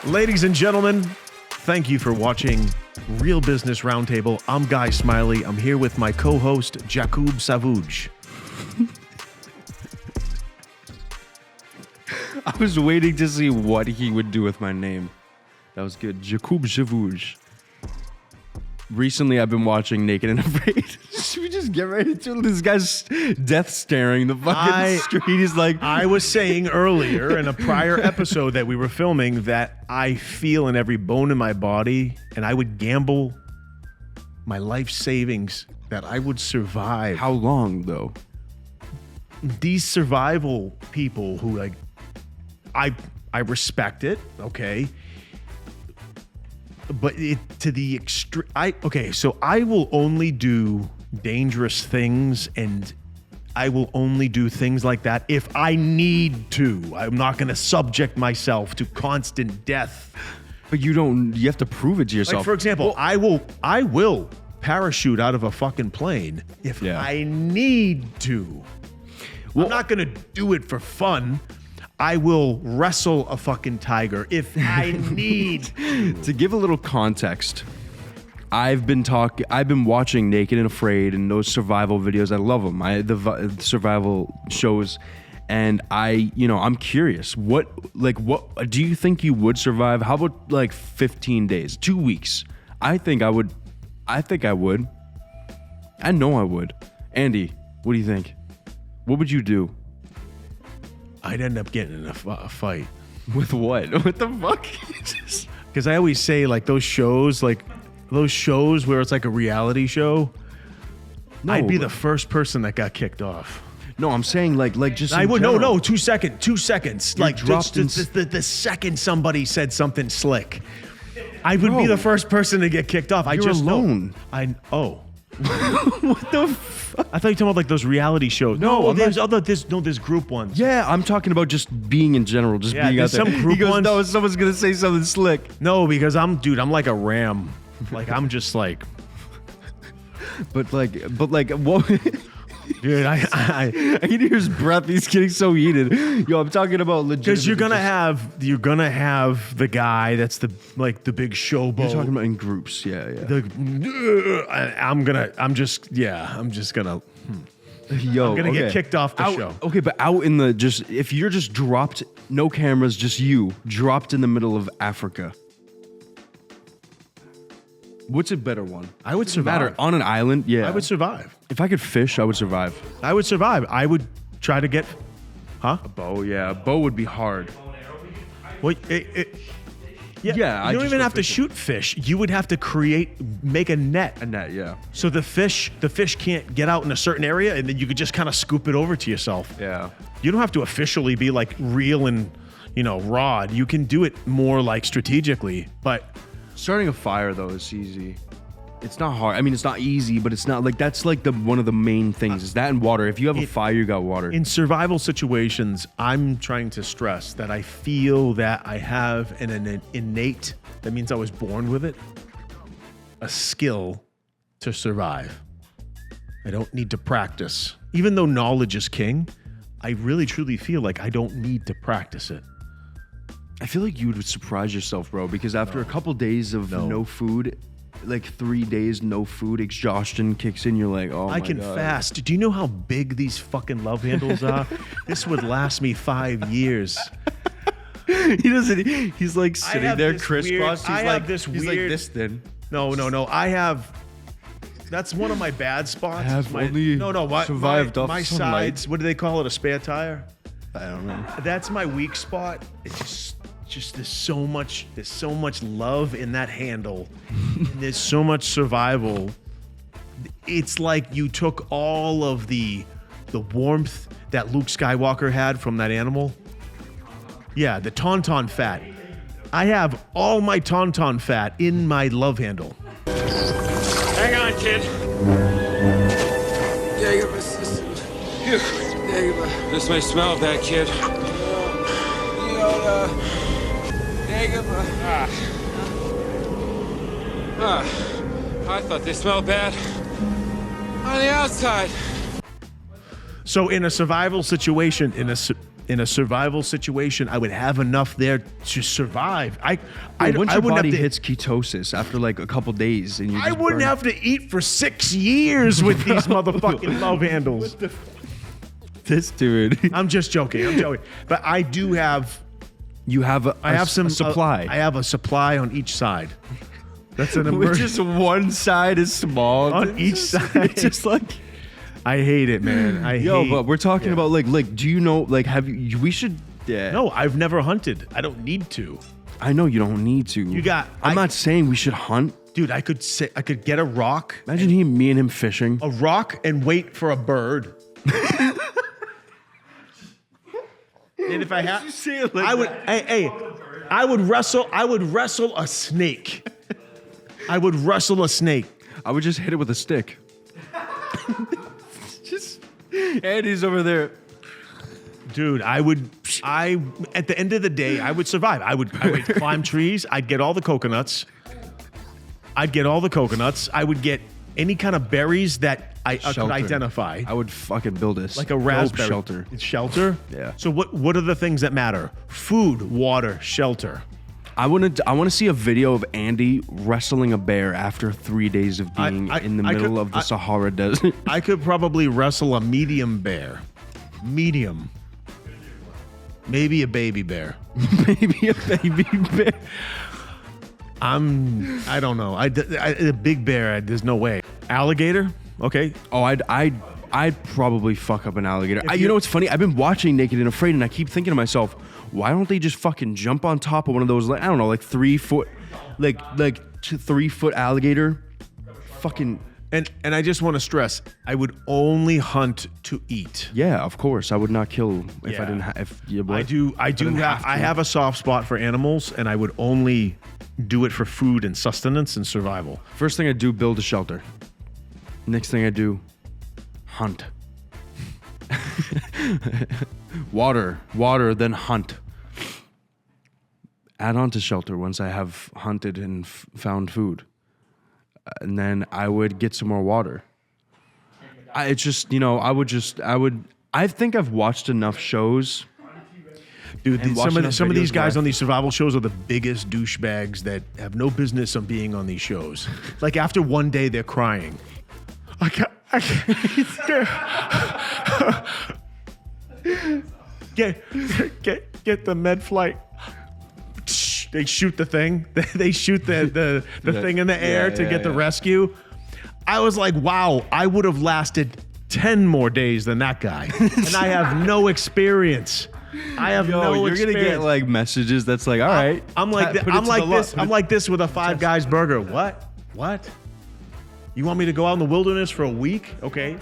Ladies and gentlemen, thank you for watching Real Business Roundtable. I'm Guy Smiley. I'm here with my co-host, Jakub Savuj. I was waiting to see what he would do with my name. That was good. Jakub Savuj. Recently, I've been watching Naked and Afraid. Should we just get right into it? This guy's death staring the fucking street. He's like... I was saying earlier in a prior episode that we were filming that I feel in every bone in my body, and I would gamble my life savings that I would survive. How long, though? These survival people who, like, I respect it, okay? But to the extreme, so I will only do dangerous things, and I will only do things like that if I need to. I'm not going to subject myself to constant death. But you have to prove it to yourself. Like, for example, I will parachute out of a fucking plane if I need to. I'm not going to do it for fun. I will wrestle a fucking tiger if I need to give a little context. I've been watching Naked and Afraid and those survival videos. I love them. The survival shows, and I'm curious. What do you think you would survive? How about like 15 days, 2 weeks? I think I would. I know I would. Andy, what do you think? What would you do? I'd end up getting in a fight. With what? What the fuck? Because I always say, like, those shows where it's like a reality show, I'd be the first person that got kicked off. No, I'm saying like just I would. general. No, 2 seconds. You're like dropped the second somebody said something slick, I would be the first person to get kicked off. You're alone. What the fuck? I thought you were talking about like those reality shows. No, there's group ones. Yeah, I'm talking about just being in general, just being out there. Some group ones. No, someone's gonna say something slick. No, because I'm like a ram. Like I'm just like. But what? Dude, I can hear his breath. He's getting so heated. Yo, I'm talking about legit. Because you're gonna have the guy that's the big showboat. You're talking about in groups, yeah. I'm just gonna. Yo, I'm gonna get kicked off the show. Okay, but out in the if you're just dropped, no cameras, just you dropped in the middle of Africa. What's a better one? I would survive. On an island, yeah. I would survive. If I could fish, I would survive. I would survive. I would try to get... Huh? A bow, yeah. A bow would be hard. Well, you don't even have to shoot fish. You would have to make a net. A net, yeah. So the fish can't get out in a certain area, and then you could just kind of scoop it over to yourself. Yeah. You don't have to officially be like reel and, rod. You can do it more like strategically, but... Starting a fire, though, is easy. It's not hard. I mean, it's not easy, but it's not like that's like one of the main things is that and water. If you have a fire, you got water. In survival situations, I'm trying to stress that I feel that I have an innate, that means I was born with it, a skill to survive. I don't need to practice. Even though knowledge is king, I really truly feel like I don't need to practice it. I feel like you would surprise yourself, bro, because after a couple days of no food, like 3 days no food, exhaustion kicks in. You're like, oh my God. I can fast. Do you know how big these fucking love handles are? This would last me 5 years. He's like sitting there crisscrossed. He's like this thin. No. That's one of my bad spots. I have survived off my sunlight. Sides. What do they call it? A spare tire? I don't know. That's my weak spot. It's just there's so much love in that handle. And there's so much survival. It's like you took all of the warmth that Luke Skywalker had from that animal. Yeah, the tauntaun fat. I have all my tauntaun fat in my love handle. Hang on, kid. This may smell bad, kid. I thought they smelled bad on the outside. So in a survival situation, in a survival situation, I would have enough there to survive. Once I your wouldn't body have to, hits ketosis after like a couple days, and you I just wouldn't burn- have to eat for 6 years with these motherfucking love handles. this dude. I'm just joking. But I do have. You have I have some supply. I have a supply on each side. That's an Which emergency. just one side is small On each side. It's just like I hate it, man. but we're talking about like do you know like have you? We should. Yeah. No, I've never hunted. I don't need to. I know you don't need to. I'm not saying we should hunt. Dude, I could get a rock. Imagine me and him fishing. A rock and wait for a bird. And if I had, I would. Hey, I would wrestle a snake. I would wrestle a snake. I would just hit it with a stick. Just Andy's over there. Dude, at the end of the day, I would survive. I would climb trees. I'd get all the coconuts. I would get any kind of berries that I could Shelter. identify. I would fucking build this Like a raspberry. shelter. It's shelter? Yeah. So what are the things that matter? Food, water, shelter. I want to see a video of Andy wrestling a bear after 3 days of being in the middle of the Sahara Desert. I could probably wrestle a medium bear. Medium. Maybe a baby bear. Maybe a baby bear. I don't know. A big bear, there's no way. Alligator? Okay. Oh, I'd probably fuck up an alligator. You you- know what's funny? I've been watching Naked and Afraid, and I keep thinking to myself, why don't they just fucking jump on top of one of those? Like, I don't know, like 3 foot, like 3 foot alligator. Fucking And I just want to stress, I would only hunt to eat. yeah, of course. I would not kill if Yeah. I didn't. I have a soft spot for animals, and I would only do it for food and sustenance and survival. First thing I do, build a shelter. Next thing I do, hunt. water, then hunt. Add on to shelter once I have hunted and found food. And then I would get some more water. I think I've watched enough shows. Dude, And some watching of videos these guys where- on these survival shows are the biggest douchebags that have no business on being on these shows. Like after one day, they're crying. I can't get the med flight. They shoot the thing. They shoot the thing in the air to get the rescue. I was like, wow, I would have lasted 10 more days than that guy. And I have no experience. I have no you're experience. gonna get like messages that's like, all right. I'm like put it I'm to like the this. lo- I'm like this with a Five Guys burger. What? You want me to go out in the wilderness for a week? Okay.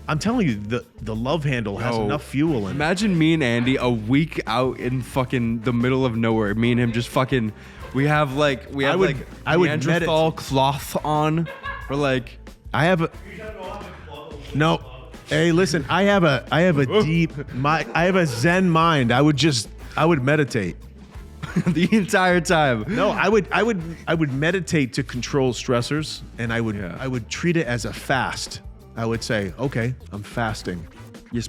I'm telling you, the love handle has Yo, enough fuel in it. Imagine me and Andy a week out in fucking the middle of nowhere. Me and him just fucking. I would Neanderthal cloth on. We're like, I have a no. Hey, listen. I have a I have a Zen mind. I would meditate. the entire time. No, I would meditate to control stressors, and I would treat it as a fast. I would say, okay, I'm fasting. Yes,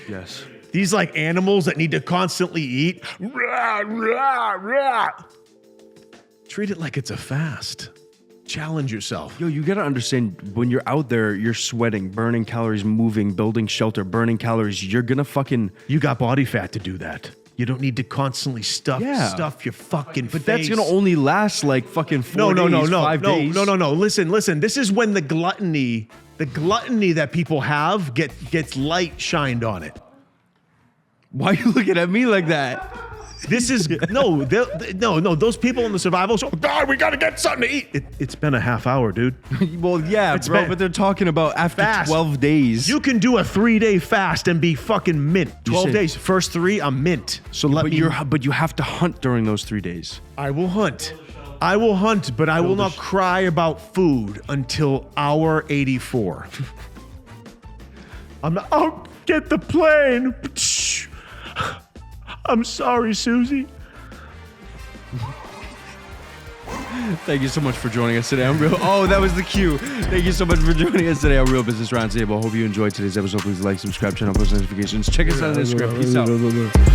yes. These like animals that need to constantly eat. Rah, rah, rah. Treat it like it's a fast. Challenge yourself. Yo, you gotta understand, when you're out there, you're sweating, burning calories, moving, building shelter, burning calories. You're gonna fucking. You got body fat to do that. You don't need to constantly stuff your fucking face. But that's gonna only last like fucking 4 days, 5 days. No. Listen. This is when the gluttony that people have gets light shined on it. Why are you looking at me like that? This is no. Those people in the survival show. God, we gotta get something to eat. It's been a half hour, dude. Well, yeah, It's bro, been- but they're talking about after Fast. 12 days. You can do a 3-day fast and be fucking mint. 12 said- days. First 3, I'm mint. So but you have to hunt during those 3 days. I will hunt. But I will not cry about food until hour 84. I'll get the plane. I'm sorry, Susie. Thank you so much for joining us today on Real. Oh, that was the cue. Thank you so much for joining us today on Real Business Roundtable. Hope you enjoyed today's episode. Please like, subscribe, turn on post notifications. Check us out on Instagram. Peace out.